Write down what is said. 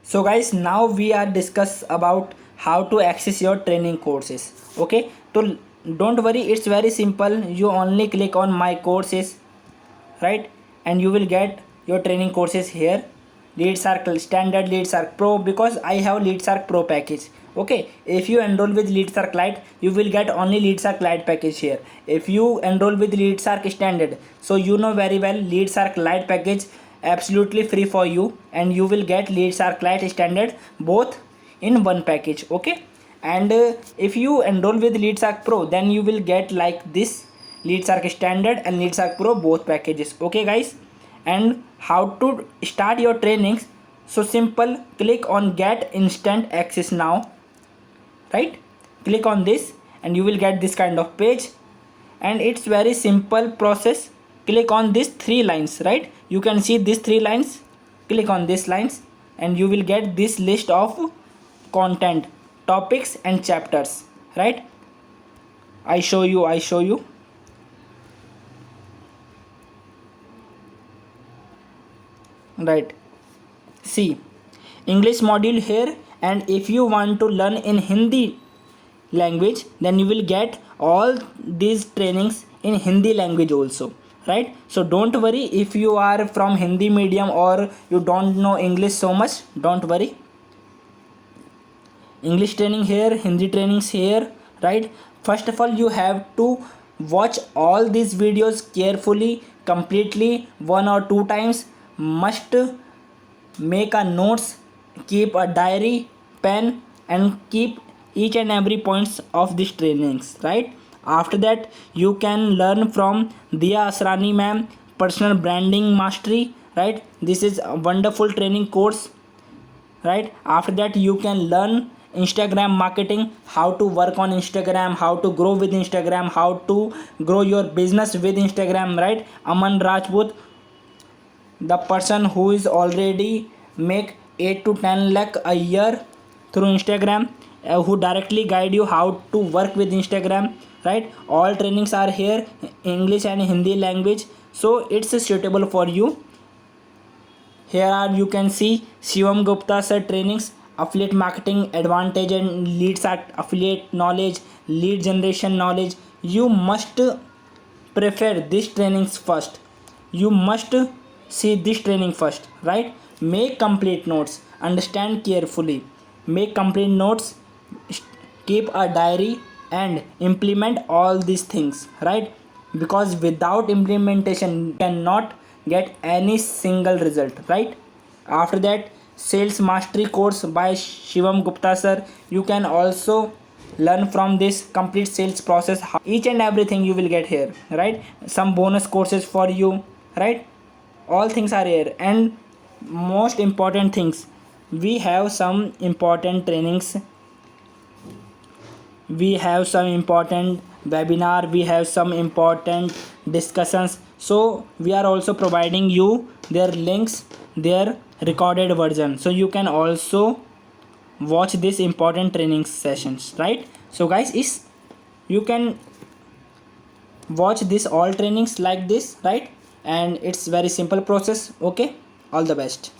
So guys, now we are discuss about how to access your training courses. Okay, so don't worry, it's very simple. You only click on my courses, right, and you will get your training courses here. LeadShark standard, LeadShark Pro, because I have LeadShark Pro package. Okay, if you enroll with LeadShark Lite, you will get only LeadShark Lite package here. If you enroll with LeadShark standard, so you know very well LeadShark Lite package absolutely free for you, and you will get LeadShark Lite standard both in one package. Okay, and if you enroll with LeadShark Pro, then you will get like this LeadShark standard and LeadShark Pro both packages. Okay guys, and how to start your trainings? So simple, click on get instant access now, right? Click on this and you will get this kind of page, and it's very simple process. Click on these three lines, right? You can see these three lines. Click on these lines and you will get this list of content, topics and chapters, right? I show you. Right, see, English module here, and if you want to learn in Hindi language, then you will get all these trainings in Hindi language also, right? So don't worry if you are from Hindi medium or you don't know English so much. Don't worry, English training here, Hindi trainings here, right? First of all, you have to watch all these videos carefully, completely, one or two times. Must make a notes, keep a diary, pen, and keep each and every points of these trainings, right? After that, you can learn from Diya Asrani ma'am, personal branding mastery, right? This is a wonderful training course, right? After that, you can learn Instagram marketing, how to work on Instagram, how to grow with Instagram, how to grow your business with Instagram, right? Aman Rajput, the person who is already make 8 to 10 lakh a year through Instagram, who directly guide you how to work with Instagram, right? All trainings are here, English and Hindi language, so it's suitable for you. Here are, you can see, Shivam Gupta sir trainings, affiliate marketing advantage and leads at affiliate knowledge, lead generation knowledge. You must prefer these trainings first. You must see this training first, right? Make complete notes, understand carefully, make complete notes, keep a diary, and implement all these things, right? Because without implementation you cannot get any single result, right? After that, sales mastery course by Shivam Gupta sir. You can also learn from this complete sales process, each and everything you will get here, right? Some bonus courses for you, right? All things are here. And most important things, we have some important trainings, we have some important webinar, we have some important discussions. So we are also providing you their links, their recorded version, so you can also watch this important training sessions, right? So guys, is you can watch this all trainings like this, right? And it's very simple process. Okay, all the best.